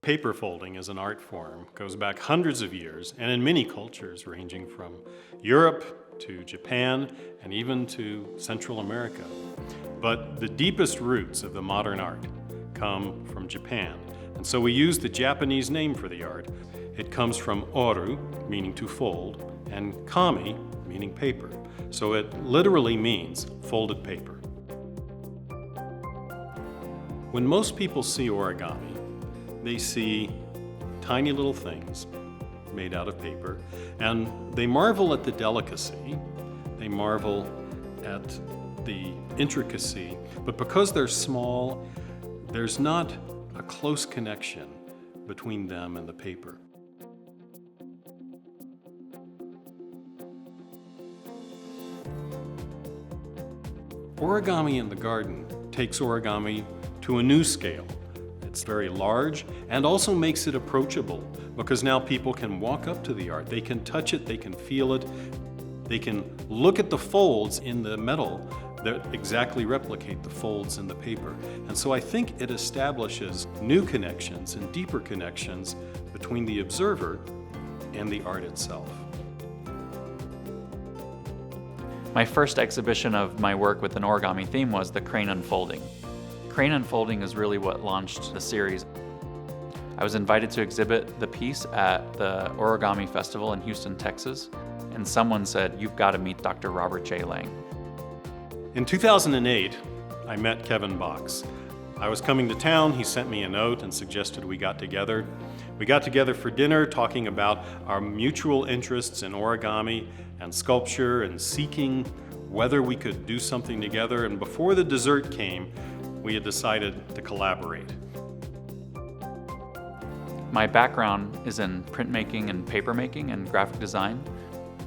Paper folding as an art form goes back hundreds of years and in many cultures ranging from Europe to Japan and even to Central America. But the deepest roots of the modern art come from Japan. And so we use the Japanese name for the art. It comes from oru, meaning to fold, and kami, meaning paper. So it literally means folded paper. When most people see origami, they see tiny little things made out of paper, and they marvel at the delicacy, they marvel at the intricacy, but because they're small, there's not a close connection between them and the paper. Origami in the garden takes origami to a new scale. It's very large and also makes it approachable because now people can walk up to the art, they can touch it, they can feel it, they can look at the folds in the metal that exactly replicate the folds in the paper. And so I think it establishes new connections and deeper connections between the observer and the art itself. My first exhibition of my work with an origami theme was the crane unfolding. Crane unfolding is really what launched the series. I was invited to exhibit the piece at the Origami Festival in Houston, Texas, and someone said, "You've got to meet Dr. Robert J. Lang." In 2008, I met Kevin Box. I was coming to town, he sent me a note and suggested we got together. We got together for dinner talking about our mutual interests in origami and sculpture and seeking whether we could do something together, and before the dessert came, we had decided to collaborate. My background is in printmaking and papermaking and graphic design,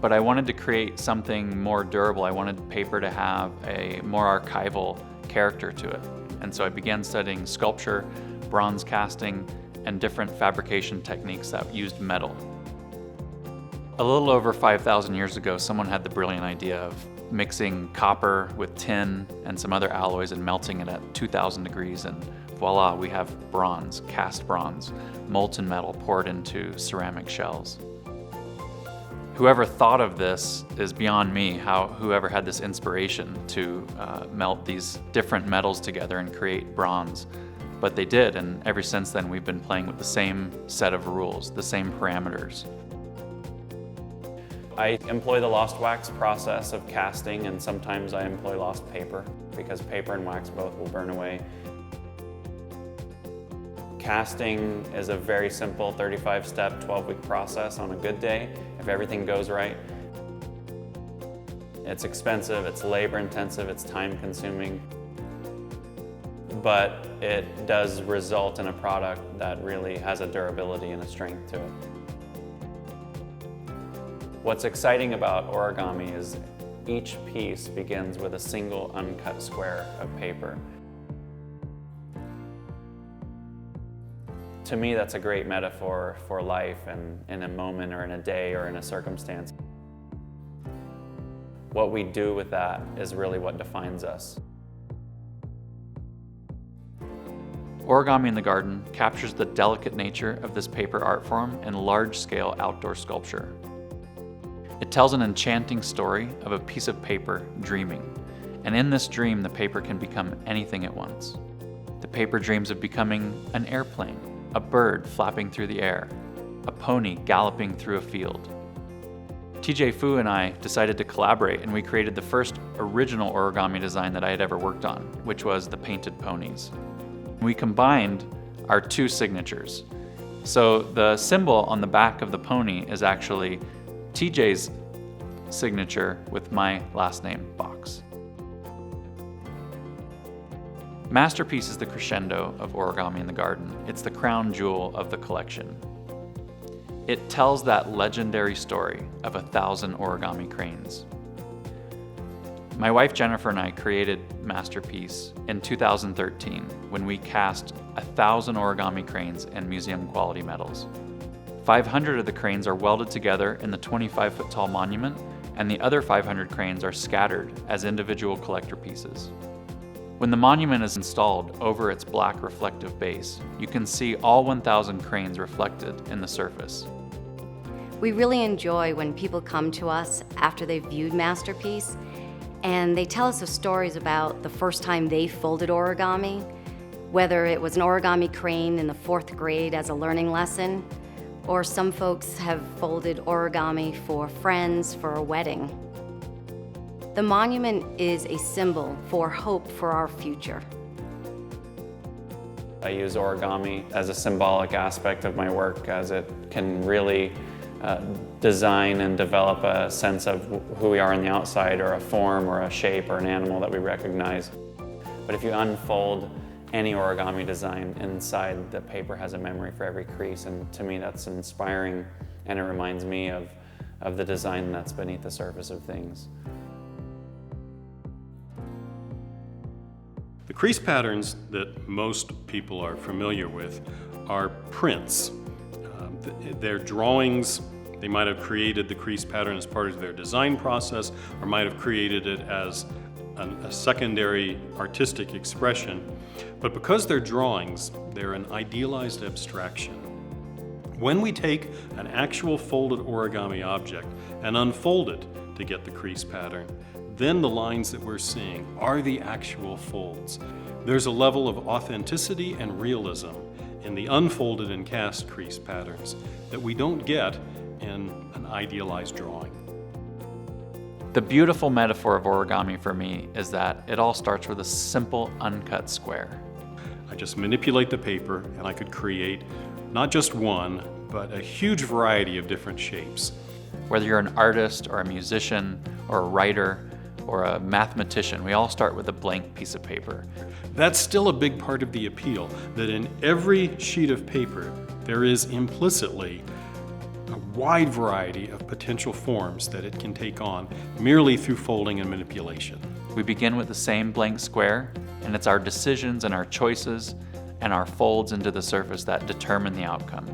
but I wanted to create something more durable. I wanted paper to have a more archival character to it. And so I began studying sculpture, bronze casting, and different fabrication techniques that used metal. A little over 5,000 years ago, someone had the brilliant idea of mixing copper with tin and some other alloys and melting it at 2,000 degrees, and voila, we have bronze, cast bronze, molten metal poured into ceramic shells. Whoever thought of this is beyond me, whoever had this inspiration to melt these different metals together and create bronze. But they did, and ever since then we've been playing with the same set of rules, the same parameters. I employ the lost wax process of casting, and sometimes I employ lost paper because paper and wax both will burn away. Casting is a very simple 35-step, 12-week process on a good day, if everything goes right. It's expensive, it's labor-intensive, it's time-consuming, but it does result in a product that really has a durability and a strength to it. What's exciting about origami is each piece begins with a single uncut square of paper. To me, that's a great metaphor for life and in a moment or in a day or in a circumstance. What we do with that is really what defines us. Origami in the Garden captures the delicate nature of this paper art form in large-scale outdoor sculpture. It tells an enchanting story of a piece of paper dreaming, and in this dream, the paper can become anything it wants. The paper dreams of becoming an airplane, a bird flapping through the air, a pony galloping through a field. Jui Fu and I decided to collaborate, and we created the first original origami design that I had ever worked on, which was the painted ponies. We combined our two signatures. So the symbol on the back of the pony is actually TJ's signature with my last name, Box. Masterpiece is the crescendo of Origami in the Garden. It's the crown jewel of the collection. It tells that legendary story of 1,000 origami cranes. My wife Jennifer and I created Masterpiece in 2013 when we cast 1,000 origami cranes in museum quality metals. 500 of the cranes are welded together in the 25-foot tall monument, and the other 500 cranes are scattered as individual collector pieces. When the monument is installed over its black reflective base, you can see all 1,000 cranes reflected in the surface. We really enjoy when people come to us after they've viewed Masterpiece and they tell us of stories about the first time they folded origami, whether it was an origami crane in the 4th grade as a learning lesson, or some folks have folded origami for friends for a wedding. The monument is a symbol for hope for our future. I use origami as a symbolic aspect of my work, as it can really design and develop a sense of who we are on the outside, or a form or a shape or an animal that we recognize. But if you unfold any origami design, inside the paper has a memory for every crease, and to me that's inspiring, and it reminds me of the design that's beneath the surface of things. The crease patterns that most people are familiar with are prints. They're drawings. They might have created the crease pattern as part of their design process, or might have created it as a secondary artistic expression. But because they're drawings, they're an idealized abstraction. When we take an actual folded origami object and unfold it to get the crease pattern, then the lines that we're seeing are the actual folds. There's a level of authenticity and realism in the unfolded and cast crease patterns that we don't get in an idealized drawing. The beautiful metaphor of origami for me is that it all starts with a simple uncut square. I just manipulate the paper and I could create not just one, but a huge variety of different shapes. Whether you're an artist or a musician or a writer or a mathematician, we all start with a blank piece of paper. That's still a big part of the appeal, that in every sheet of paper there is implicitly a wide variety of potential forms that it can take on merely through folding and manipulation. We begin with the same blank square, and it's our decisions and our choices and our folds into the surface that determine the outcome.